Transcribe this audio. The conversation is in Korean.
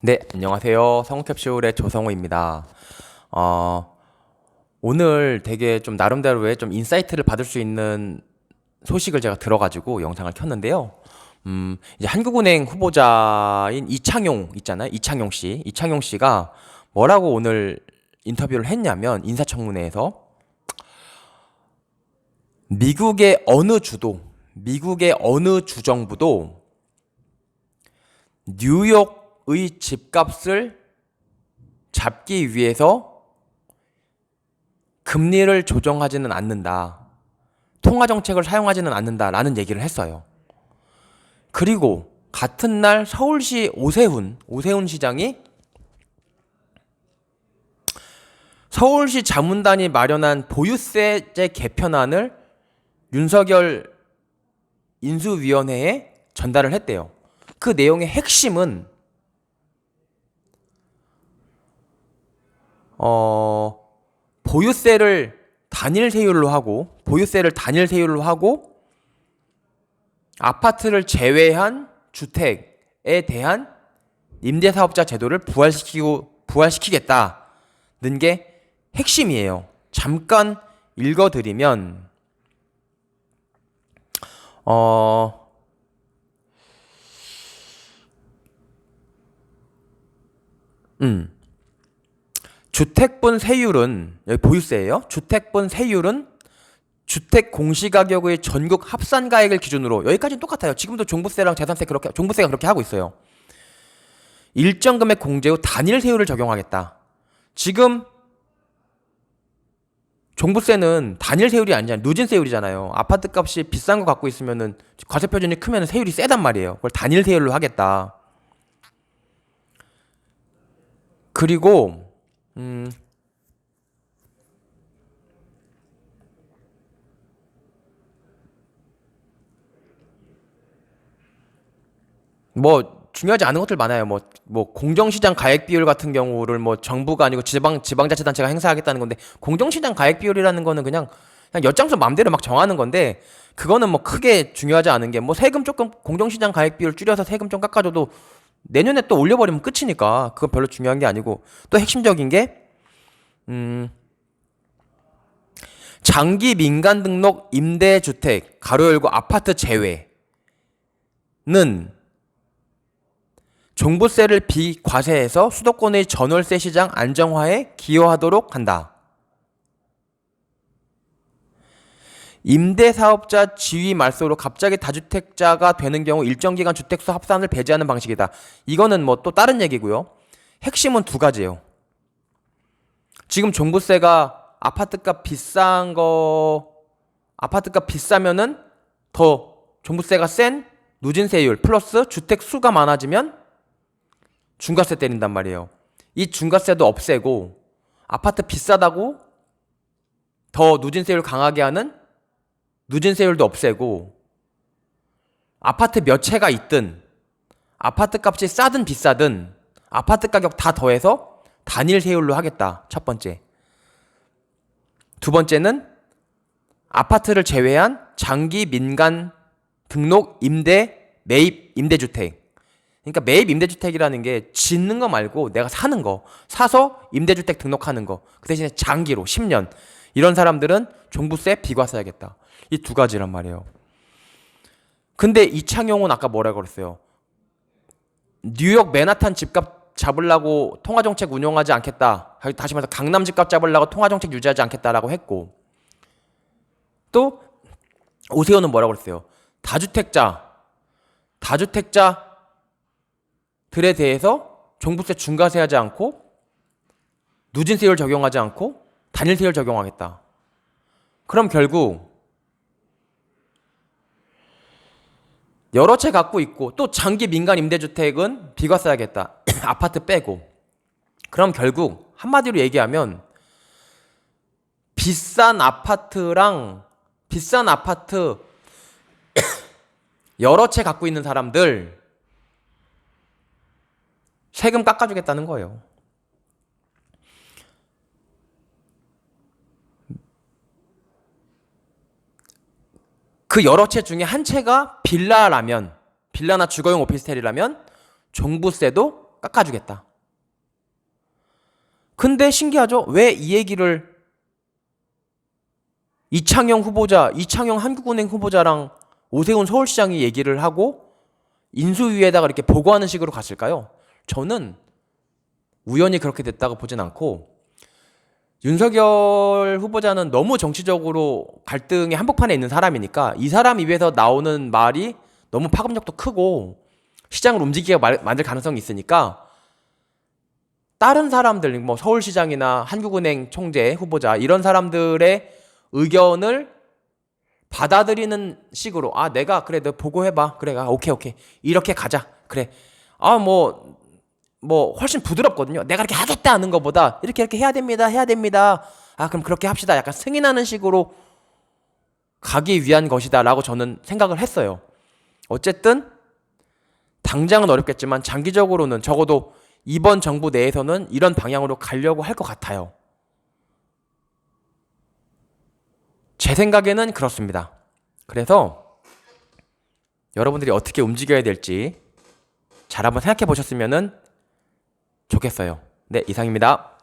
네, 안녕하세요. 성우캡슐의 조성우입니다. 오늘 되게 좀 나름대로의 좀 인사이트를 받을 수 있는 소식을 제가 들어가지고 영상을 켰는데요. 이제 한국은행 후보자인 이창용 있잖아요. 이창용 씨. 이창용 씨가 뭐라고 오늘 인터뷰를 했냐면, 인사청문회에서 미국의 어느 주정부도 뉴욕의 집값을 잡기 위해서 금리를 조정하지는 않는다. 통화 정책을 사용하지는 않는다라는 얘기를 했어요. 그리고 같은 날 서울시 오세훈 시장이 서울시 자문단이 마련한 보유세제 개편안을 윤석열 인수위원회에 전달을 했대요. 그 내용의 핵심은 보유세를 단일 세율로 하고 아파트를 제외한 주택에 대한 임대사업자 제도를 부활시키겠다는 게 핵심이에요. 잠깐 읽어드리면 어, 주택분 세율은, 여기 보유세예요. 주택분 세율은 주택 공시가격의 전국 합산가액을 기준으로, 여기까지는 똑같아요. 지금도 종부세랑 재산세 종부세가 그렇게 하고 있어요. 일정 금액 공제 후 단일 세율을 적용하겠다. 지금 종부세는 단일 세율이 아니잖아요. 누진 세율이잖아요. 아파트 값이 비싼 거 갖고 있으면은 과세 표준이 크면 세율이 세단 말이에요. 그걸 단일 세율로 하겠다. 그리고 뭐 중요하지 않은 것들 많아요. 뭐 공정시장 가액 비율 같은 경우를 뭐 정부가 아니고 지방자치단체가 행사하겠다는 건데, 공정시장 가액 비율이라는 거는 그냥 엿장수 마음대로 막 정하는 건데, 그거는 뭐 크게 중요하지 않은 게, 뭐 세금 조금 공정시장 가액 비율 줄여서 세금 좀 깎아줘도 내년에 또 올려버리면 끝이니까 그건 별로 중요한 게 아니고, 또 핵심적인 게 장기 민간 등록 임대주택 가로 열고 아파트 제외는 종부세를 비과세해서 수도권의 전월세 시장 안정화에 기여하도록 한다. 임대사업자 지위 말소로 갑자기 다주택자가 되는 경우 일정 기간 주택수 합산을 배제하는 방식이다. 이거는 뭐 또 다른 얘기고요. 핵심은 두 가지예요. 지금 종부세가 아파트값 비싸면은 더 종부세가 센 누진세율 플러스 주택 수가 많아지면 중과세 때린단 말이에요. 이 중과세도 없애고, 아파트 비싸다고 더 누진세율 강하게 하는 누진세율도 없애고, 아파트 몇 채가 있든 아파트 값이 싸든 비싸든 아파트 가격 다 더해서 단일 세율로 하겠다. 첫 번째. 두 번째는 아파트를 제외한 장기 민간 등록 매입 임대주택. 그러니까 매입 임대주택이라는 게 짓는 거 말고 내가 사는 거, 사서 임대주택 등록하는 거, 그 대신에 장기로 10년, 이런 사람들은 종부세 비과세하겠다. 이 두 가지란 말이에요. 근데 이창용은 아까 뭐라고 그랬어요? 뉴욕 맨하탄 집값 잡으려고 통화정책 운용하지 않겠다. 다시 말해서 강남 집값 잡으려고 통화정책 유지하지 않겠다라고 했고, 또 오세훈은 뭐라고 그랬어요? 다주택자들에 대해서 종부세 중과세하지 않고 누진세율 적용하지 않고 단일세율 적용하겠다. 그럼 결국 여러 채 갖고 있고 또 장기 민간 임대주택은 비과세하겠다. 아파트 빼고. 그럼 결국 한마디로 얘기하면 비싼 아파트 여러 채 갖고 있는 사람들 세금 깎아주겠다는 거예요. 그 여러 채 중에 한 채가 빌라나 주거용 오피스텔이라면 종부세도 깎아주겠다. 근데 신기하죠? 왜 이 얘기를 이창용 한국은행 후보자랑 오세훈 서울시장이 얘기를 하고 인수위에다가 이렇게 보고하는 식으로 갔을까요? 저는 우연히 그렇게 됐다고 보진 않고, 윤석열 후보자는 너무 정치적으로 갈등의 한복판에 있는 사람이니까 이 사람 입에서 나오는 말이 너무 파급력도 크고 시장을 움직이게 만들 가능성이 있으니까 다른 사람들, 뭐 서울시장이나 한국은행 총재 후보자 이런 사람들의 의견을 받아들이는 식으로, 아 내가 그래 너 보고해봐, 그래 오케이 이렇게 가자, 그래 뭐 훨씬 부드럽거든요. 내가 이렇게 하겠다 하는 것보다 이렇게 해야 됩니다. 아 그럼 그렇게 합시다. 약간 승인하는 식으로 가기 위한 것이다 라고 저는 생각을 했어요. 어쨌든 당장은 어렵겠지만 장기적으로는 적어도 이번 정부 내에서는 이런 방향으로 가려고 할 것 같아요. 제 생각에는 그렇습니다. 그래서 여러분들이 어떻게 움직여야 될지 잘 한번 생각해 보셨으면 좋겠어요. 네, 이상입니다.